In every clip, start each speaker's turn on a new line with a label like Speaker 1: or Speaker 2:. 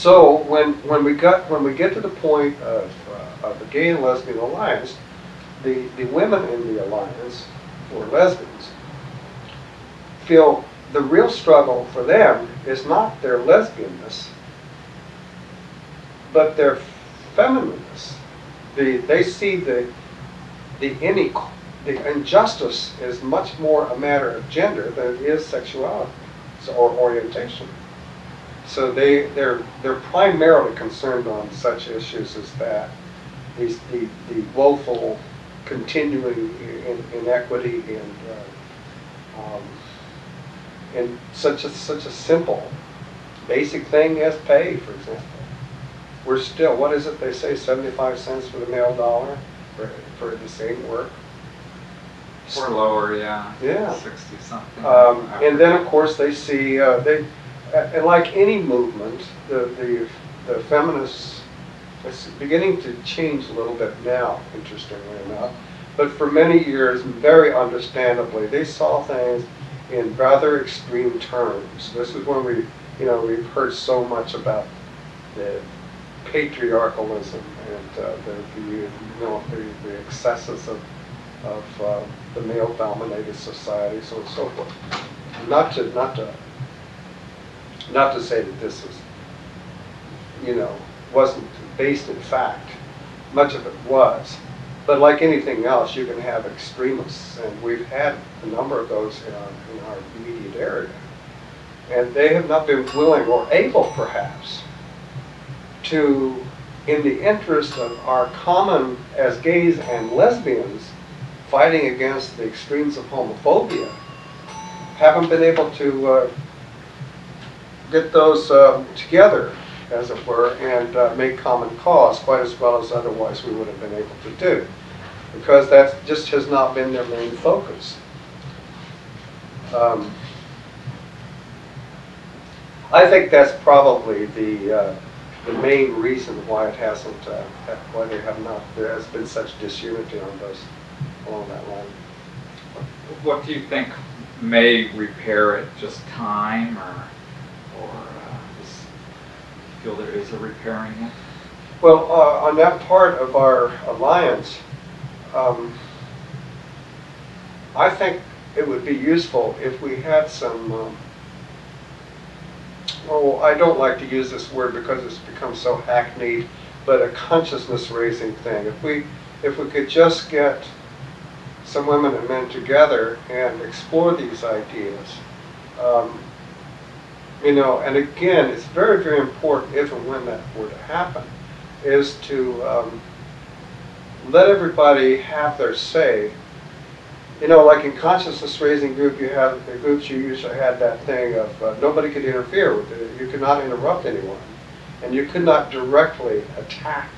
Speaker 1: So when we get to the point of the gay and lesbian alliance, the women in the alliance, or lesbians, feel the real struggle for them is not their lesbianness, but their feminineness. They see the injustice is much more a matter of gender than it is sexuality or orientation. So they're primarily concerned on such issues as that, the woeful continuing inequity in such a simple, basic thing as pay, for example. We're still, what is it they say, 75 cents for the male dollar for the same work?
Speaker 2: Or lower, yeah.
Speaker 1: Yeah.
Speaker 2: 60 something.
Speaker 1: And then of course they see, and like any movement, the feminists, it's beginning to change a little bit now, interestingly enough. But for many years, very understandably, they saw things in rather extreme terms. This is when we've heard so much about the patriarchalism and the excesses of the male-dominated society, so on and so forth. Not to say that this was, wasn't based in fact. Much of it was. But like anything else, you can have extremists, and we've had a number of those in our immediate area. And they have not been willing or able, perhaps, to, in the interest of our common, as gays and lesbians, fighting against the extremes of homophobia, haven't been able to get those together, as it were, and make common cause quite as well as otherwise we would have been able to do, because that just has not been their main focus. I think that's probably the main reason why it hasn't, why there has been such disunity on along that line.
Speaker 2: What do you think may repair it? Just time, or feel there is a repairing it?
Speaker 1: Well, on that part of our alliance, I think it would be useful if we had some, I don't like to use this word because it's become so hackneyed, but a consciousness-raising thing. If we could just get some women and men together and explore these ideas, and again, it's very, very important, if and when that were to happen, is to let everybody have their say. Like in consciousness-raising group, you have the groups you usually had that thing of nobody could interfere with it. You could not interrupt anyone, and you could not directly attack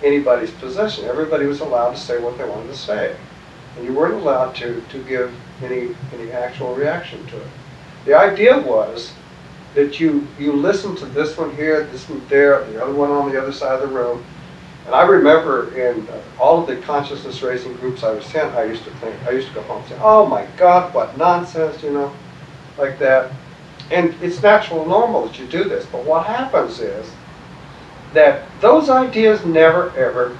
Speaker 1: anybody's position. Everybody was allowed to say what they wanted to say, and you weren't allowed to give any actual reaction to it. The idea was that you listen to this one here, this one there, the other one on the other side of the room. And I remember in all of the consciousness-raising groups I was in, I used to go home and say, oh my God, what nonsense, like that. And it's natural and normal that you do this, but what happens is that those ideas never ever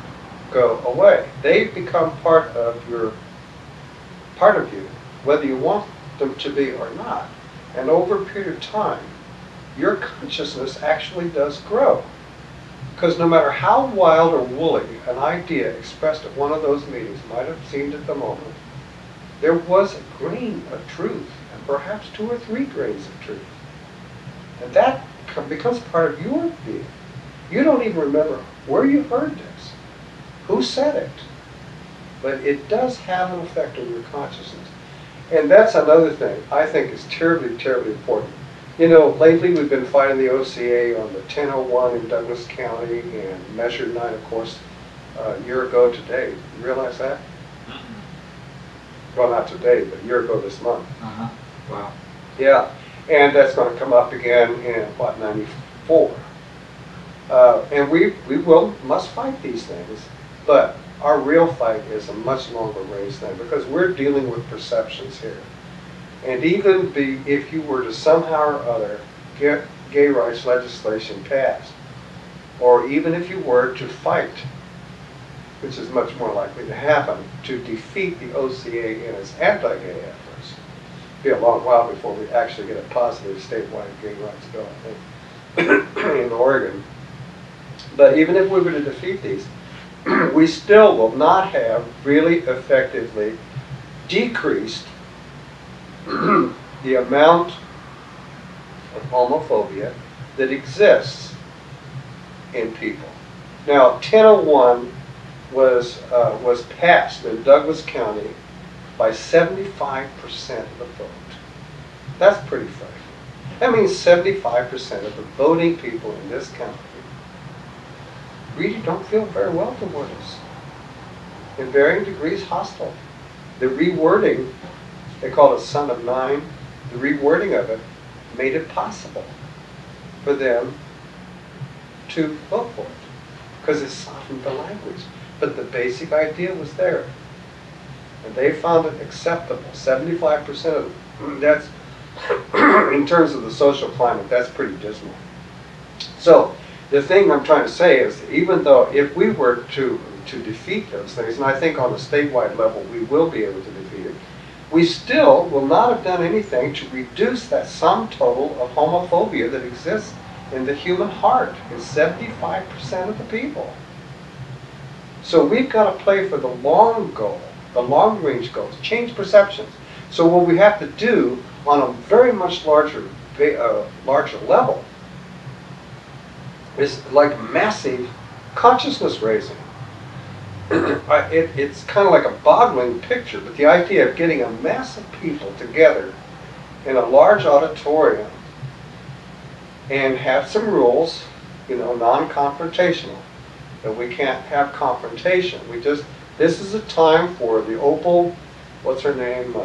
Speaker 1: go away. They become part of you, whether you want them to be or not. And over a period of time, your consciousness actually does grow. Because no matter how wild or woolly an idea expressed at one of those meetings might have seemed at the moment, there was a grain of truth, and perhaps 2 or 3 grains of truth. And that becomes part of your being. You don't even remember where you heard this, who said it, but it does have an effect on your consciousness. And that's another thing I think is terribly, terribly important. Lately we've been fighting the OCA on the 1001 in Douglas County and Measure 9, of course, a year ago today. You realize that? Well, not today, but a year ago this month.
Speaker 2: Wow.
Speaker 1: Yeah, and that's going to come up again in, 94. And we must fight these things, but our real fight is a much longer range thing, because we're dealing with perceptions here. And even if you were to somehow or other get gay rights legislation passed, or even if you were to fight, which is much more likely to happen, to defeat the OCA in its anti-gay efforts. It'll be a long while before we actually get a positive statewide gay rights bill, I think, in Oregon. But even if we were to defeat these, we still will not have really effectively decreased the amount of homophobia that exists in people. Now, 1001 was passed in Douglas County by 75% of the vote. That's pretty frightening. That means 75% of the voting people in this county really don't feel very well toward us. In varying degrees hostile. The rewording, they call it Son of Nine, the rewording of it made it possible for them to vote for it, because it softened the language. But the basic idea was there. And they found it acceptable. 75% of them. That's, in terms of the social climate, that's pretty dismal. So, the thing I'm trying to say is, even though if we were to defeat those things, and I think on a statewide level we will be able to defeat it, we still will not have done anything to reduce that sum total of homophobia that exists in the human heart in 75% of the people. So we've got to play for the long goal, the long range goals, change perceptions. So what we have to do on a very much larger level is like massive consciousness raising. It's kind of like a boggling picture, but the idea of getting a mass of people together in a large auditorium and have some rules, you know, non-confrontational, that we can't have confrontation. This is a time for the Opal, what's her name?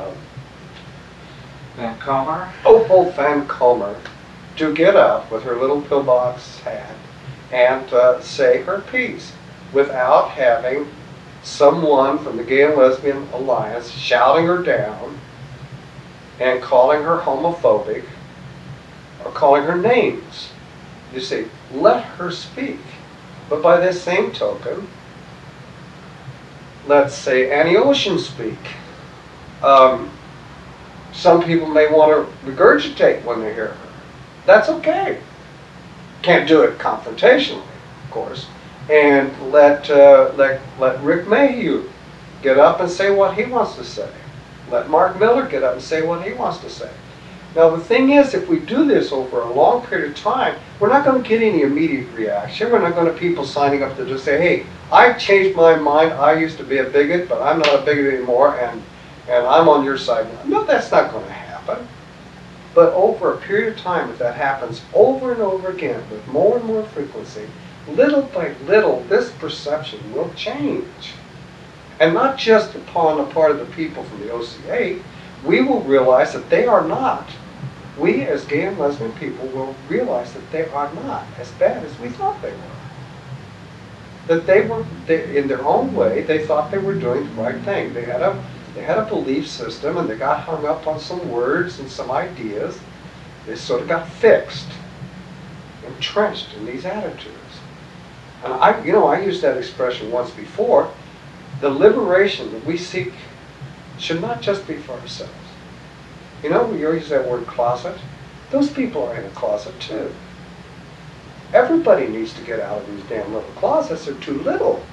Speaker 2: Van Comer?
Speaker 1: Opal Van Comer, to get up with her little pillbox hat and say her piece without having someone from the Gay and Lesbian Alliance shouting her down and calling her homophobic or calling her names. You see, let her speak. But by this same token, let's say Annie Ocean speak. Some people may want to regurgitate when they hear her. That's okay. Can't do it confrontationally, of course. And let Rick Mayhew get up and say what he wants to say. Let Mark Miller get up and say what he wants to say. Now the thing is, if we do this over a long period of time, we're not going to get any immediate reaction. We're not going to people signing up to just say, hey, I changed my mind. I used to be a bigot, but I'm not a bigot anymore, and I'm on your side now. No, that's not going to happen. But over a period of time, if that happens over and over again with more and more frequency, little by little, this perception will change. And not just upon the part of the people from the OCA, we will realize that they are not. We as gay and lesbian people will realize that they are not as bad as we thought they were. That in their own way, they thought they were doing the right thing. They had a belief system, and they got hung up on some words and some ideas. They sort of got fixed, entrenched in these attitudes. And I used that expression once before. The liberation that we seek should not just be for ourselves. You know, we use that word closet. Those people are in a closet too. Everybody needs to get out of these damn little closets. They're too little.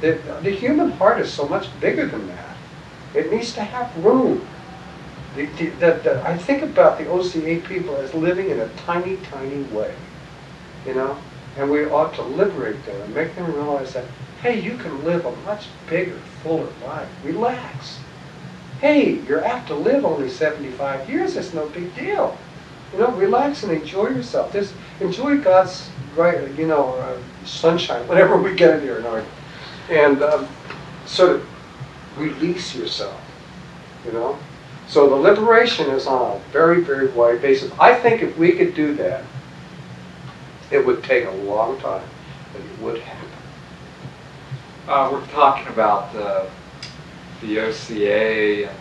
Speaker 1: The human heart is so much bigger than that. It needs to have room. I think about the OCA people as living in a tiny, tiny way, you know, and we ought to liberate them and make them realize that, hey, you can live a much bigger, fuller life. Relax. Hey, you're apt to live only 75 years. It's no big deal. You know, relax and enjoy yourself. Just enjoy God's, sunshine, whenever we get in here, and sort of release yourself, you know. So the liberation is on a very, very wide basis. I think if we could do that, it would take a long time, but it would happen.
Speaker 2: We're talking about the OCA and